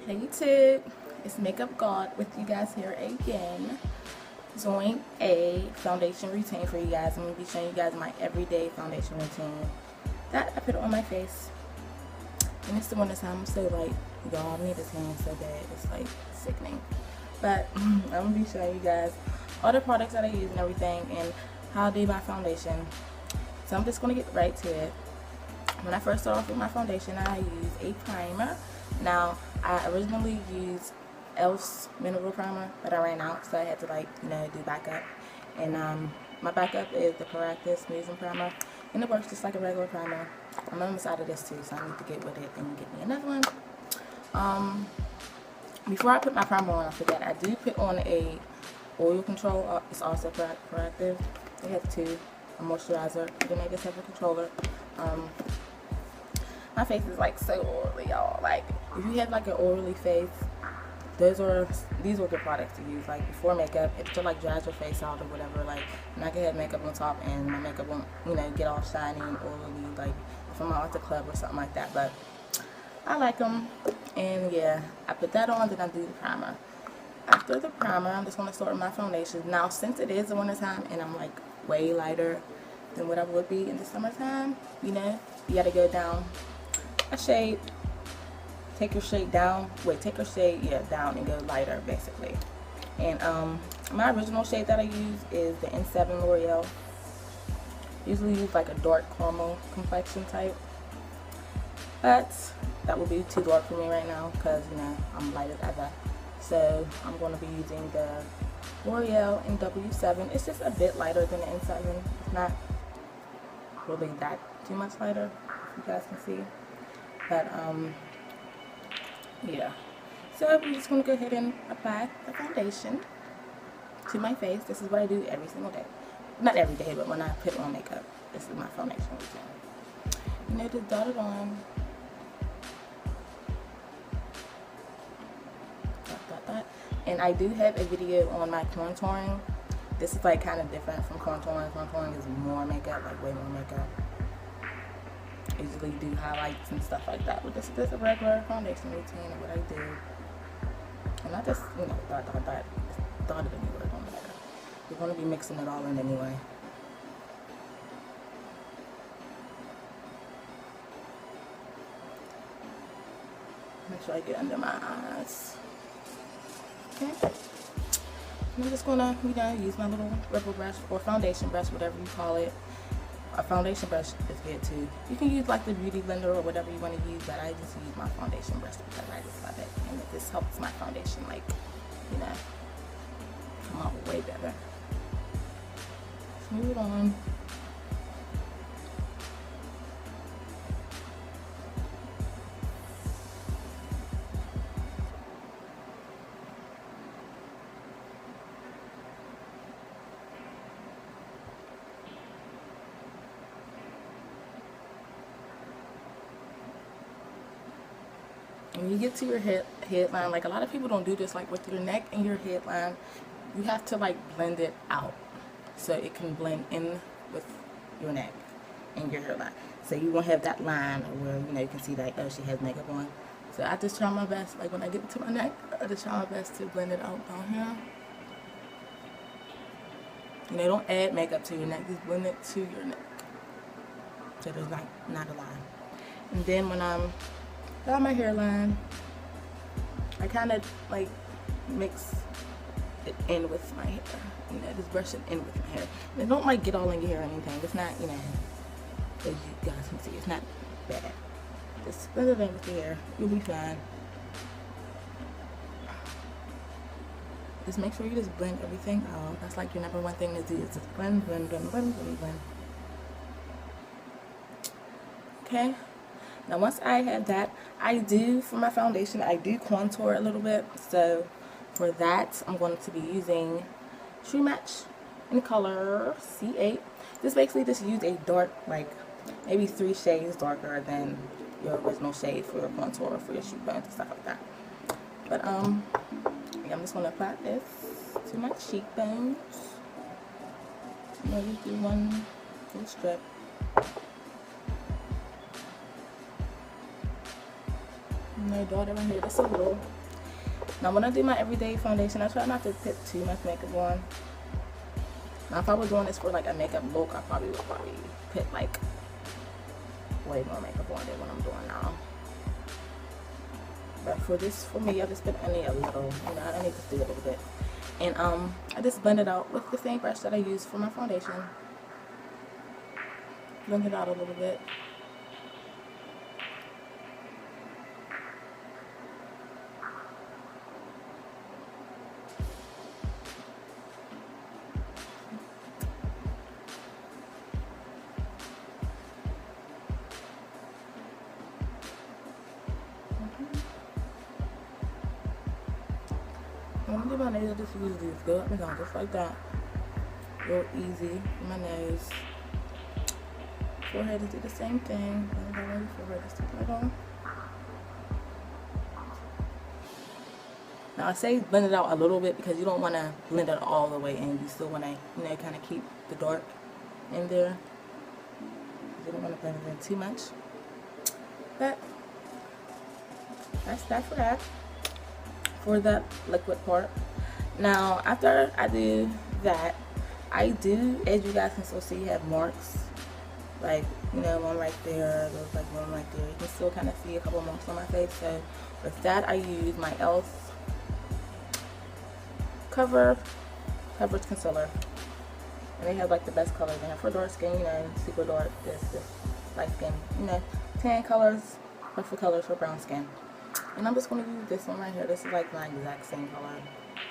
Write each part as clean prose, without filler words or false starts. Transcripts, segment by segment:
Hey YouTube, it's Makeup God with you guys here again, doing a foundation routine for you guys. I'm going to be showing you guys my everyday foundation routine that I put on my face. And it's the one that's I'm so like, y'all, I need this hand so bad, it's like sickening. But I'm going to be showing you guys all the products that I use and everything and how I do my foundation. So I'm just going to get right to it. When I first start off with my foundation, I use a primer. Now, I originally used e.l.f.'s mineral primer, but I ran out, so I had to do backup. And my backup is the Corrective Smoothing Primer, and it works just like a regular primer. I'm almost out of this too, so I need to get with it and get me another one. Before I put my primer on, I forget, I do put on a oil control. It's also corrective. It has two, a moisturizer, and then I just have a controller. My face is like so oily, y'all. Like, if you have like an oily face, these are good products to use. Like before makeup, it just like dries your face out or whatever. Like, and I can have makeup on top and my makeup won't, get all shiny and oily. Like if I'm out at the club or something like that. But I like them, and yeah, I put that on. Then I do the primer. After the primer, I'm just gonna start with my foundation. Now, since it is the winter time and I'm like way lighter than what I would be in the summertime, you gotta go down a shade. Take your shade down. Take your shade, down and go lighter, basically. And my original shade that I use is the N7 L'Oreal. Usually use like a dark caramel complexion type, but that would be too dark for me right now because I'm light as ever. So I'm going to be using the L'Oreal NW7. It's just a bit lighter than the N7. It's not really that too much lighter, if you guys can see. But yeah, so I'm just going to go ahead and apply the foundation to my face. This is what I do every single day. Not every day, but when I put on makeup, this is my foundation routine. Just dot it on. Dot. And I do have a video on my contouring. This is like kind of different from contouring. Contouring is more makeup, like way more makeup. Usually do highlights and stuff like that, but this is a regular foundation routine of what I do. And I just, dot it anywhere, don't matter. You're going to be mixing it all in anyway. Make sure I get under my eyes. Okay. And I'm just going to, use my little ripple brush or foundation brush, whatever you call it. A foundation brush is good too. You can use like the beauty blender or whatever you want to use, but I just use my foundation brush because I just love it, and it just helps my foundation come out way better. Smooth it on. When you get to your headline, like a lot of people don't do this, like with your neck and your headline, you have to like blend it out so it can blend in with your neck and your hairline. So you won't have that line where you can see like, oh, she has makeup on. So I just try my best, like when I get to my neck, I just try my best to blend it out down here. Don't add makeup to your neck, just blend it to your neck so there's not a line. And then when I'm got my hairline, I kind of like mix it in with my hair, just brush it in with my hair. And don't like get all in your hair or anything. It's not, as you guys can see, it's not bad. Just blend it in with your hair, you'll be fine. Just make sure you just blend everything out. That's like your number one thing to do, is just blend. Okay. Now once I have that, for my foundation, I do contour a little bit. So for that, I'm going to be using True Match in color C8. This basically just use a dark, like maybe 3 shades darker than your original shade for your contour, for your cheekbones and stuff like that. But yeah, I'm just going to apply this to my cheekbones. Maybe do one full strip. My daughter right here, that's a little Now when I do my everyday foundation, I try not to put too much makeup on. Now if I was doing this for like a makeup look, I probably would put like way more makeup on than what I'm doing now. But for this, for me, I just put only a little, you know, I need to do a little bit. And I just blend it out with the same brush that I use for my foundation. Blend it out a little bit. When I do my nails, I just use these. Go up and down just like that. Real easy. My nose. Forehead is do the same thing. Forehead is right on. Now I say blend it out a little bit because you don't want to blend it all the way in. You still want to, you know, kind of keep the dark in there. You don't want to blend it in too much. But that's that for that. For the liquid part. Now after I do that, I do, as you guys can still see, have marks, like, you know, one right there, there's like one right there. You can still kind of see a couple marks on my face. So with that, I use my e.l.f. coverage concealer, and they have like the best colors. They have for dark skin, you know, super dark, this light skin, you know, tan colors, purple colors for brown skin. And I'm just going to use this one right here. This is like my exact same color.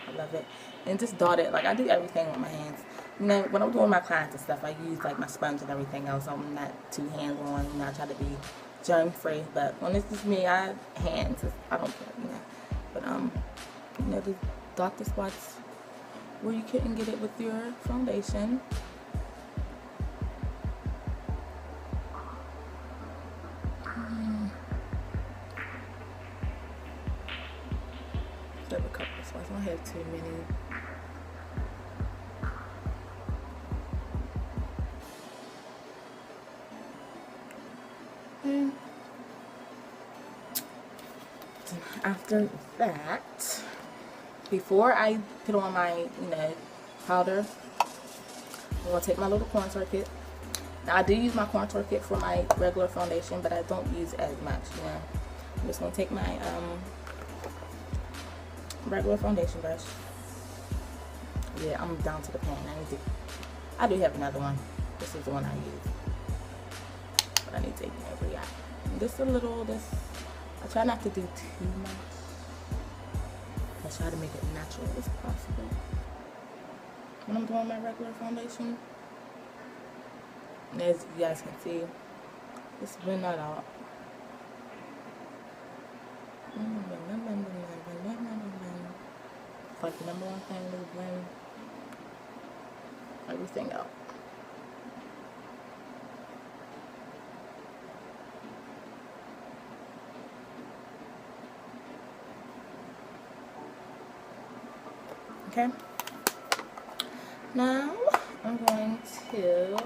I love it. And just dot it. Like, I do everything with my hands. You know, when I'm doing my clients and stuff, I use like my sponge and everything else. I'm not too hands-on. You know, I try to be germ-free. But when it's just me, I hands. I don't care, you know. But, you know, just dot the spots where you couldn't get it with your foundation. I have a couple of spots. I don't have too many. And after that, before I put on my, you know, powder, I'm gonna take my little contour kit. Now I do use my contour kit for my regular foundation, but I don't use as much, you know. I'm just gonna take my regular foundation brush. Yeah, I'm down to the pan. I do have another one. This is the one I use, but I need to, you know, react. Just a little. I try not to do too much. I try to make it natural as possible when I'm doing my regular foundation. And as you guys can see, just blend that out. It's like the number one thing is blend everything out. Okay. Now I'm going to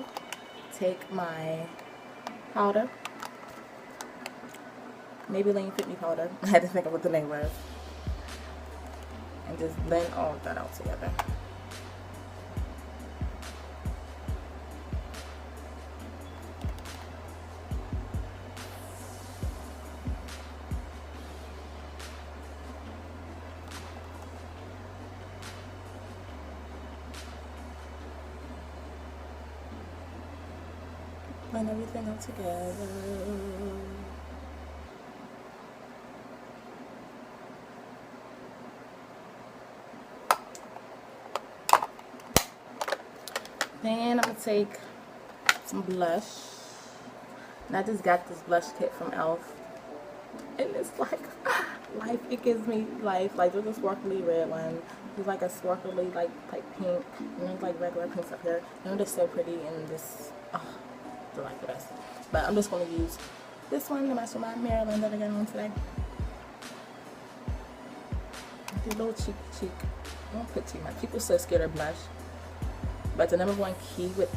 take my powder. Maybelline Fit Me powder. I had to think of what the name was. And just blend all of that out together. Blend everything out together. Then I'm going to take some blush. And I just got this blush kit from e.l.f. And it's like life. It gives me life. Like, there's a sparkly red one. There's like a sparkly like pink. And there's like regular pinks up here. And they're so pretty. And this, oh, they're like the best. But I'm just going to use this one to match with my Maryland that I got on today. Do a little cheek. I don't put too much. People are so scared of blush. But the number one key with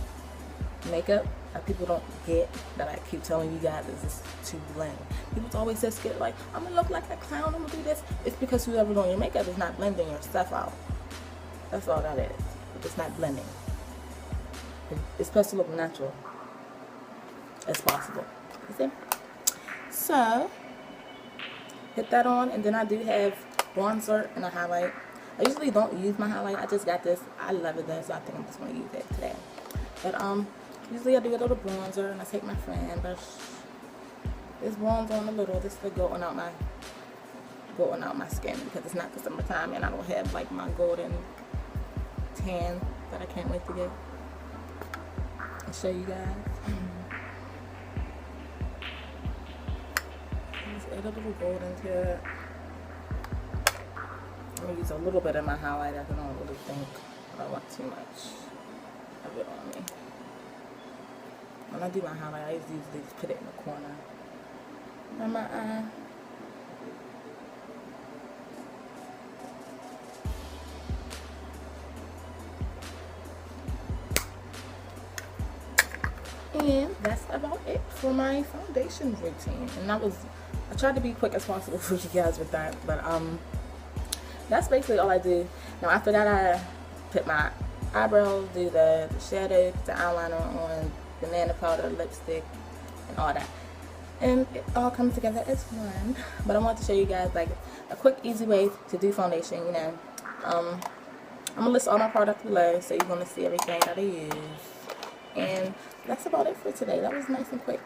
makeup Like, people don't get that I keep telling you guys is just to blend. People always say scared, like, I'm gonna look like a clown, I'm gonna do this. It's because whoever doing your makeup is not blending your stuff out. That's all that is. It's not blending. It's supposed to look natural as possible. You see? So, hit that on, and then I do have bronzer and a highlight. I usually don't use my highlight. I just got this. I love it though, so I think I'm just gonna use it today. But usually I do a little bronzer, and I take my fan brush. This bronzer on a little. This is going out my skin because it's not the summertime, and I don't have like my golden tan that I can't wait to get. I'll show you guys. Just add a little gold into it. I'm gonna use a little bit of my highlighter. I don't really think I don't want too much of it on me. When I do my highlight, I usually just put it in the corner of my eye. And that's about it for my foundation routine. And I tried to be quick as possible for you guys with that, but that's basically all I do. Now after that, I put my eyebrows, do the shadow, the eyeliner on, banana powder, lipstick, and all that. And it all comes together as one. But I want to show you guys like a quick, easy way to do foundation. You know, I'm gonna list all my products below, so you're gonna see everything that I use. And that's about it for today. That was nice and quick.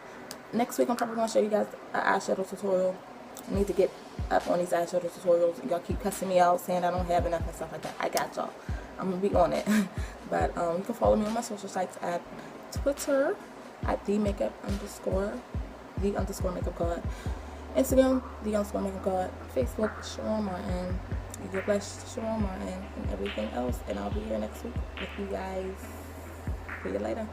Next week I'm probably gonna show you guys an eyeshadow tutorial. I need to get up on these eyeshadow tutorials. Y'all keep cussing me out saying I don't have enough and stuff like that. I got y'all. I'm gonna be on it. But you can follow me on my social sites at Twitter at the_makeup_, the_makeup_god, Instagram, the_makeup_god, Facebook, Sharon Martin, Google Blush, Sharon Martin, and everything else. And I'll be here next week with you guys. See you later.